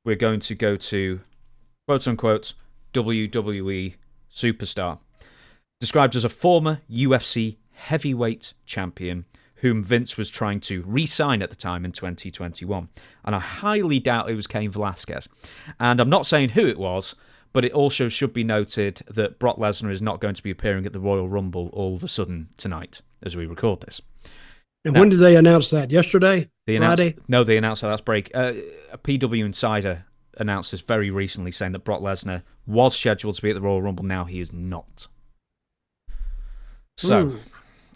we're going to go to quote-unquote WWE superstar. Described as a former UFC heavyweight champion whom Vince was trying to re-sign at the time in 2021. And I highly doubt it was Cain Velasquez. And I'm not saying who it was, but it also should be noted that Brock Lesnar is not going to be appearing at the Royal Rumble all of a sudden tonight as we record this. And now, when did they announce that? Yesterday? Friday? No, they announced that last break. A PW Insider announced this very recently, saying that Brock Lesnar was scheduled to be at the Royal Rumble. Now he is not. So,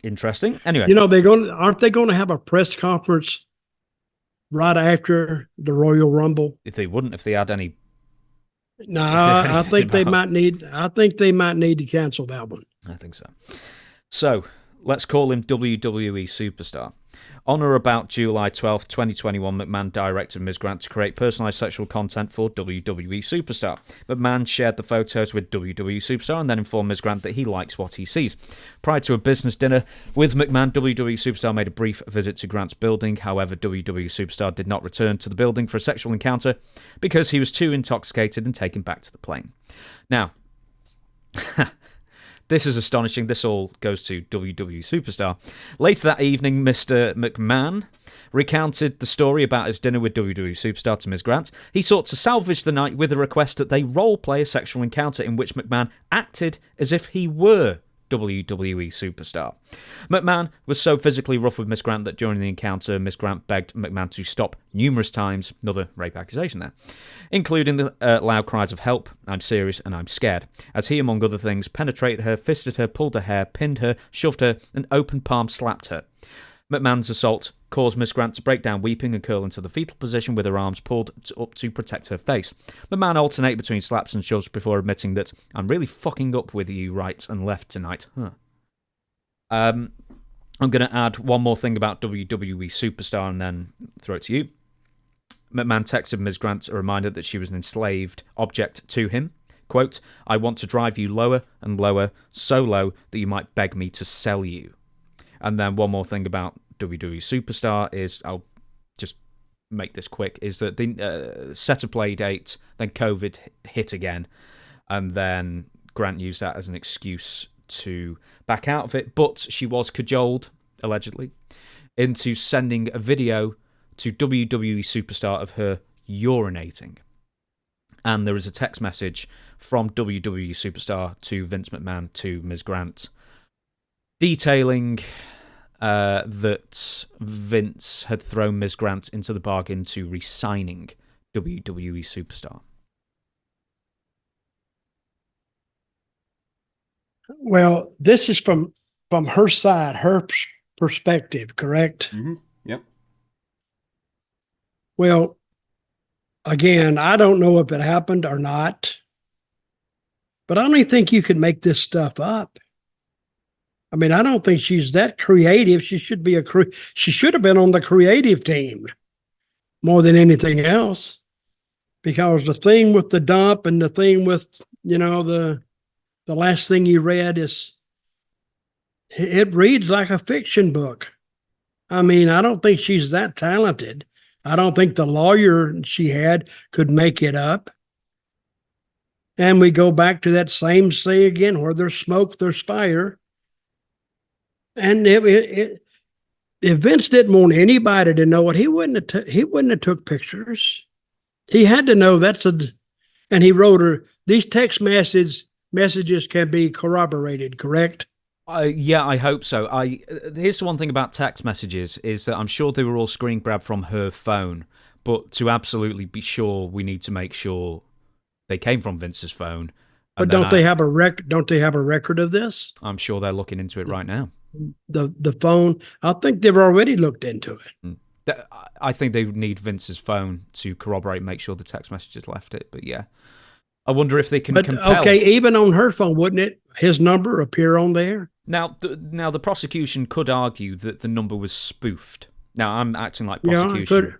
interesting. Anyway, aren't they going to have a press conference right after the Royal Rumble? If they wouldn't, if they had any. No, I think they might need to cancel that one. I think so. So, let's call him WWE Superstar. On or about July 12th, 2021, McMahon directed Ms. Grant to create personalized sexual content for WWE Superstar. McMahon shared the photos with WWE Superstar and then informed Ms. Grant that he likes what he sees. Prior to a business dinner with McMahon, WWE Superstar made a brief visit to Grant's building. However, WWE Superstar did not return to the building for a sexual encounter because he was too intoxicated and taken back to the plane. Now, this is astonishing. This all goes to WWE Superstar. Later that evening, Mr. McMahon recounted the story about his dinner with WWE Superstar to Ms. Grant. He sought to salvage the night with a request that they role-play a sexual encounter in which McMahon acted as if he were WWE Superstar. McMahon was so physically rough with Miss Grant that during the encounter, Miss Grant begged McMahon to stop numerous times. Another rape accusation there. Including the loud cries of help, I'm serious and I'm scared, as he, among other things, penetrated her, fisted her, pulled her hair, pinned her, shoved her, and open palm slapped her. McMahon's assault caused Miss Grant to break down weeping and curl into the fetal position with her arms pulled up to protect her face. McMahon alternated between slaps and shoves before admitting that, I'm really fucking up with you right and left tonight. I'm going to add one more thing about WWE Superstar and then throw it to you. McMahon texted Ms. Grant a reminder that she was an enslaved object to him. Quote, I want to drive you lower and lower, so low that you might beg me to sell you. And then one more thing about WWE Superstar is, I'll just make this quick, is that the set a play date, then COVID hit again, and then Grant used that as an excuse to back out of it, but she was cajoled, allegedly, into sending a video to WWE Superstar of her urinating. And there is a text message from WWE Superstar to Vince McMahon to Ms. Grant detailing that Vince had thrown Ms. Grant into the bargain to re-signing WWE Superstar. Well, this is from her side, her perspective, correct? Mm-hmm. Yep. Well, again, I don't know if it happened or not, but I don't even think you could make this stuff up. I mean, I don't think she's that creative. She should have been on the creative team more than anything else, because the thing with the dump and the thing with, the last thing you read it reads like a fiction book. I mean, I don't think she's that talented. I don't think the lawyer she had could make it up. And we go back to that same say again, where there's smoke, there's fire. And if Vince didn't want anybody to know it, he wouldn't have took pictures. He had to know and he wrote her, these text messages can be corroborated, correct? Yeah, I hope so. Here's the one thing about text messages is that I'm sure they were all screen grabbed from her phone, but to absolutely be sure, we need to make sure they came from Vince's phone. But don't they have a record of this? I'm sure they're looking into it right now. The phone, I think they've already looked into it. I think they need Vince's phone to corroborate, make sure the text messages left it. But yeah, I wonder if they can compel. Okay, even on her phone, wouldn't his number appear on there? Now the prosecution could argue that the number was spoofed. Now I'm acting like prosecution,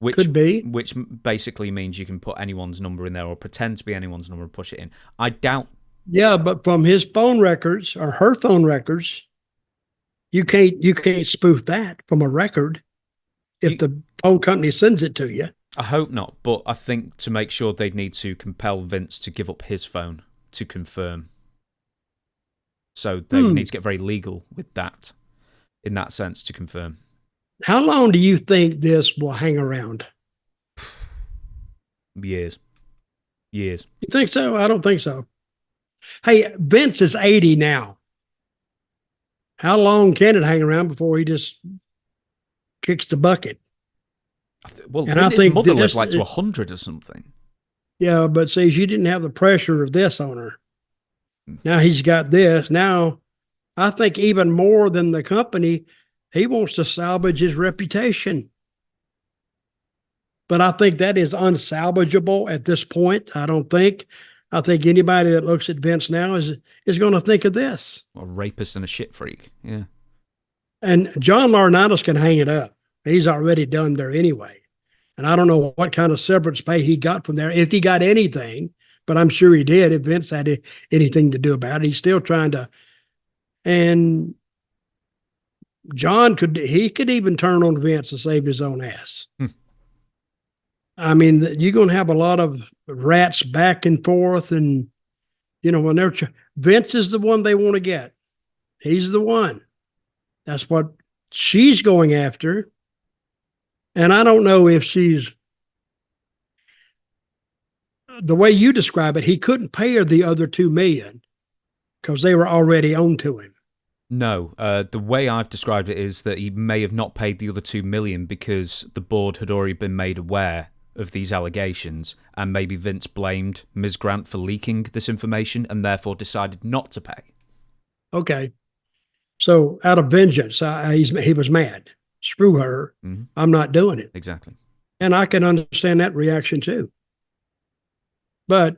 could be, which basically means you can put anyone's number in there or pretend to be anyone's number and push it in. I doubt. Yeah, but from his phone records or her phone records, you can't spoof that from a record if the phone company sends it to you. I hope not, but I think to make sure they'd need to compel Vince to give up his phone to confirm. So they would need to get very legal with that, in that sense, to confirm. How long do you think this will hang around? Years. You think so? I don't think so. Hey, Vince is 80 now. How long can it hang around before he just kicks the bucket? Well, and I think his mother lived like to 100 or something. Yeah, but see, she didn't have the pressure of this on her. Now he's got this. Now, I think even more than the company, he wants to salvage his reputation. But I think that is unsalvageable at this point. I think anybody that looks at Vince now is going to think of this. A rapist and a shit freak, yeah. And John Laurinaitis can hang it up. He's already done there anyway. And I don't know what kind of severance pay he got from there, if he got anything, but I'm sure he did. If Vince had anything to do about it, he's still trying to. And John could even turn on Vince to save his own ass. I mean, you're going to have a lot of rats back and forth. And, when they're, Vince is the one they want to get. He's the one. That's what she's going after. And I don't know if she's, the way you describe it, he couldn't pay her the other $2 million because they were already on to him. No, the way I've described it is that he may have not paid the other $2 million because the board had already been made aware of these allegations, and maybe Vince blamed Ms. Grant for leaking this information and therefore decided not to pay. Okay. So out of vengeance, he was mad. Screw her. Mm-hmm. I'm not doing it. Exactly. And I can understand that reaction too. But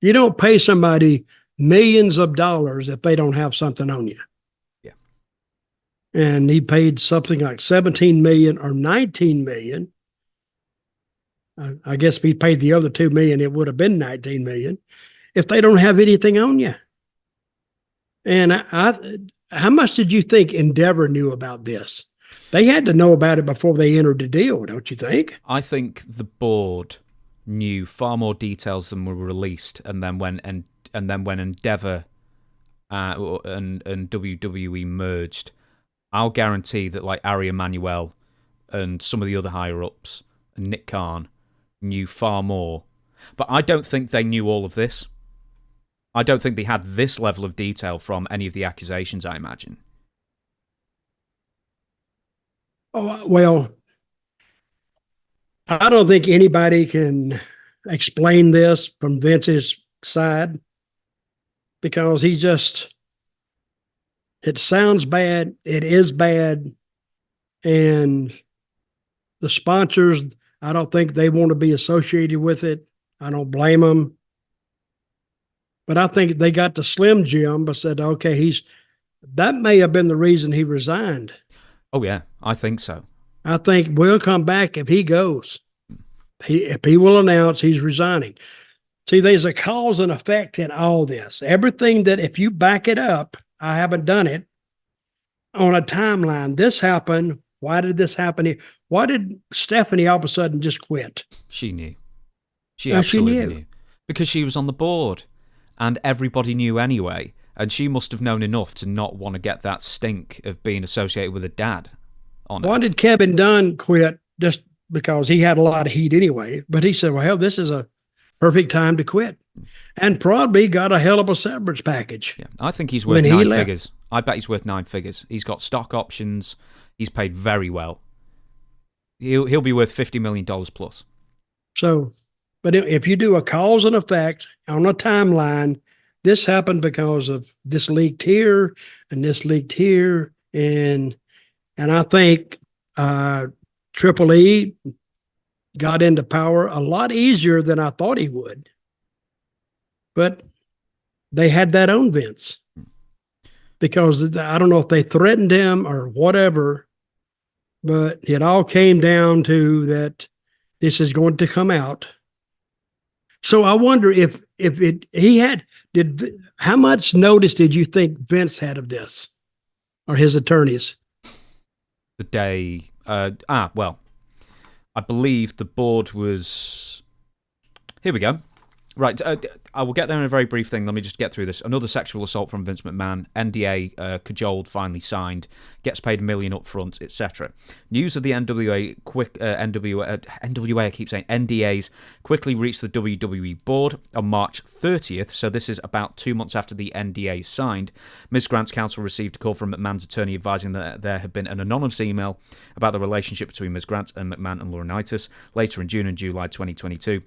you don't pay somebody millions of dollars if they don't have something on you. Yeah. And he paid something like $17 million or $19 million. I guess if he paid the other $2 million, it would have been $19 million if they don't have anything on you. And how much did you think Endeavor knew about this? They had to know about it before they entered the deal, don't you think? I think the board knew far more details than were released, and then when Endeavor and WWE merged, I'll guarantee that like Ari Emanuel and some of the other higher ups and Nick Khan knew far more. But I don't think they knew all of this. I don't think they had this level of detail from any of the accusations, I imagine. Oh, well, I don't think anybody can explain this from Vince's side because it sounds bad. It is bad. And the sponsors, I don't think they want to be associated with it. I don't blame them. But I think they got to Slim Jim but said, okay, that may have been the reason he resigned. Oh, yeah, I think so. I think we'll come back if he goes. If he will announce he's resigning. See, there's a cause and effect in all this. Everything that if you back it up, I haven't done it, on a timeline, this happened. Why did this happen? Why did Stephanie all of a sudden just quit? She knew. She absolutely knew. Because she was on the board and everybody knew anyway. And she must have known enough to not want to get that stink of being associated with a dad on it. Why did Kevin Dunn quit? Just because he had a lot of heat anyway. But he said, well, hell, this is a perfect time to quit. And probably got a hell of a severance package. Yeah, I think he's worth 9 figures. I bet he's worth 9 figures. He's got stock options. He's paid very well. He'll be worth $50 million plus. So, but if you do a cause and effect on a timeline, this happened because of this leaked here and this leaked here. And I think Triple E got into power a lot easier than I thought he would. But they had that on Vince. Because I don't know if they threatened him or whatever, but it all came down to that this is going to come out. So I wonder how much notice did you think Vince had of this or his attorneys? The day, well, I believe the board was... Here we go. Right, I will get there in a very brief thing. Let me just get through this. Another sexual assault from Vince McMahon. NDA cajoled, finally signed. Gets paid $1 million up front, etc. News of the NWA NWA, I keep saying NDAs, quickly reached the WWE board on March 30th. So this is about 2 months after the NDA signed. Ms. Grant's counsel received a call from McMahon's attorney advising that there had been an anonymous email about the relationship between Ms. Grant and McMahon and Laurinaitis. Later in June and July 2022.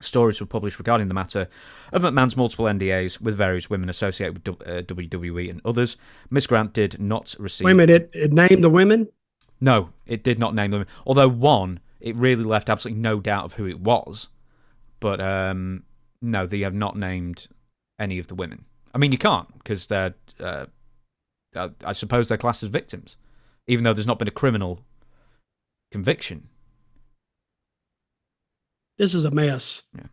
Stories were published regarding the matter of McMahon's multiple NDAs with various women associated with WWE and others. Ms. Grant did not receive... Wait a minute, it named the women? No, it did not name them. Although one, it really left absolutely no doubt of who it was. But no, they have not named any of the women. I mean, you can't, because they're... I suppose they're classed as victims, even though there's not been a criminal conviction. This is a mess. Yeah.